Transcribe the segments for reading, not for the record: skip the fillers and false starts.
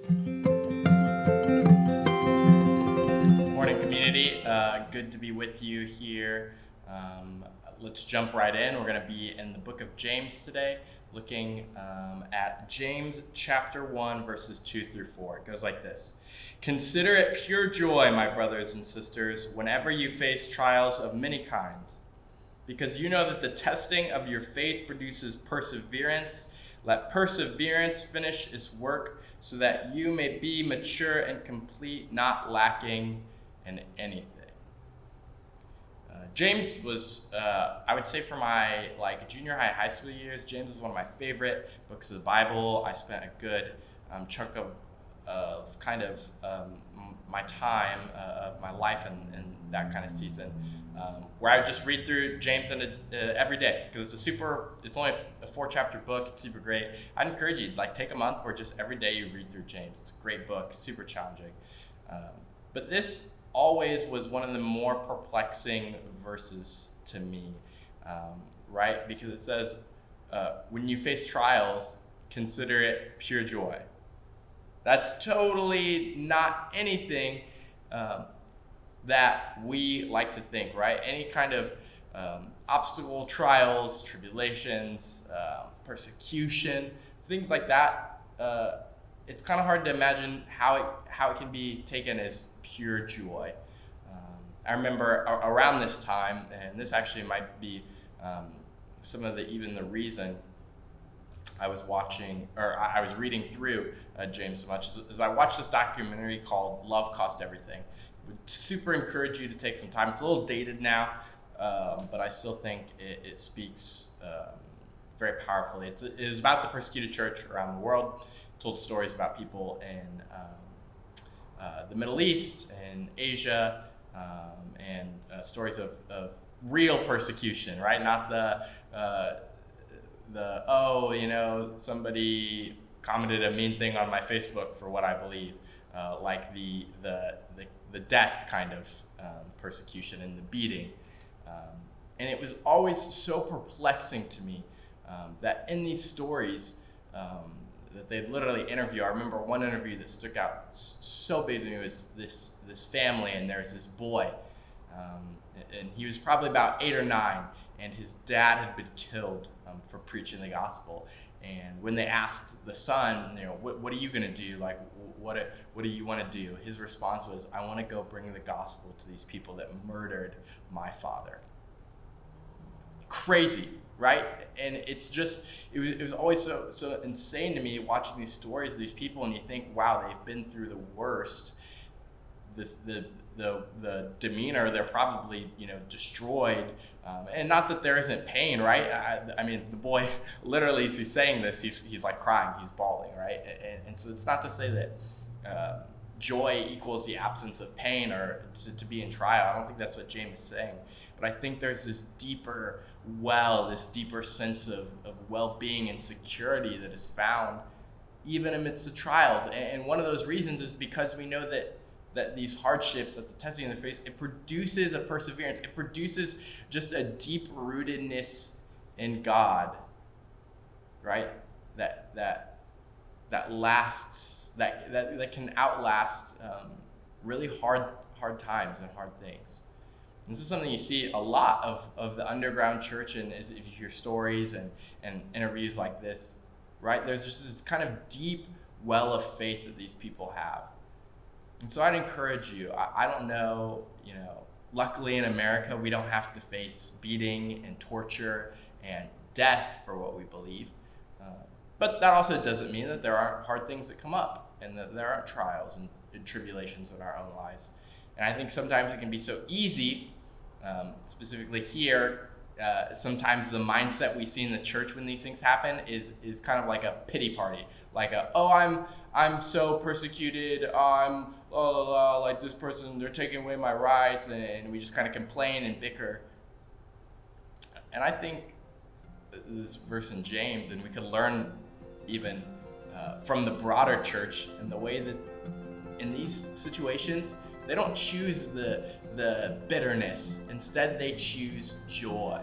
Morning, community. Good to be with you here. Let's jump right in. We're going to be in the book of James today, looking at James chapter 1, verses 2 through 4. It goes like this. Consider it pure joy, my brothers and sisters, whenever you face trials of many kinds, because you know that the testing of your faith produces perseverance. Let perseverance finish its work, so that you may be mature and complete, not lacking in anything. James was, I would say, for my junior high school years, James was one of my favorite books of the Bible. I spent a good chunk of kind of my time of my life in that kind of season, where I would just read through James every day, because it's only a 4-chapter book. It's super great. I'd encourage you, take a month where just every day you read through James. It's a great book, super challenging. But this always was one of the more perplexing verses to me, right? Because it says, when you face trials, consider it pure joy. That's totally not anything that we like to think, right? Any kind of obstacle, trials, tribulations, persecution, things like that, it's kind of hard to imagine how it can be taken as pure joy. I remember around this time, and this actually might be some of the reason I was watching, or I was reading through James so much, is I watched this documentary called Love Cost Everything. Would super encourage you to take some time. It's a little dated now, but I still think it speaks very powerfully. It is about the persecuted church around the world. It told stories about people in the Middle East and Asia, and stories of real persecution, right? Not somebody commented a mean thing on my Facebook for what I believe, like the death kind of persecution and the beating. And it was always so perplexing to me that in these stories that they'd literally interview. I remember one interview that stuck out so big to me was this family, and there's this boy, and he was probably about 8 or 9, and his dad had been killed for preaching the gospel. And when they asked the son, what are you going to do? What do you want to do? His response was, I want to go bring the gospel to these people that murdered my father. Crazy, right? And it was always so insane to me watching these stories of these people, and you think, wow, they've been through the worst. The demeanor, they're probably destroyed, and not that there isn't pain, right? I mean, the boy literally, as he's saying this, he's like crying, he's bawling, right? And so it's not to say that joy equals the absence of pain, or to be in trial. I don't think that's what James is saying, but I think there's this deeper sense of well-being and security that is found even amidst the trials. And one of those reasons is because we know that these hardships, that the testing in the face, it produces a perseverance. It produces just a deep rootedness in God, right? That lasts, that can outlast really hard times and hard things. This is something you see a lot of the underground church, and if you hear stories and interviews like this, right? There's just this kind of deep well of faith that these people have. And so I'd encourage you, I don't know, luckily in America, we don't have to face beating and torture and death for what we believe. But that also doesn't mean that there aren't hard things that come up, and that there aren't trials and tribulations in our own lives. And I think sometimes it can be so easy, specifically here, sometimes the mindset we see in the church when these things happen is kind of like a pity party. Like I'm so persecuted, I'm like this person, they're taking away my rights, and we just kind of complain and bicker. And I think this verse in James, and we could learn even from the broader church, in the way that in these situations, they don't choose the bitterness. Instead, they choose joy.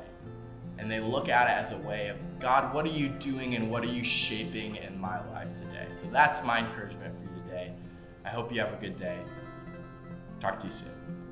And they look at it as a way of, God, what are you doing and what are you shaping in my life today? So that's my encouragement for you day. I hope you have a good day. Talk to you soon.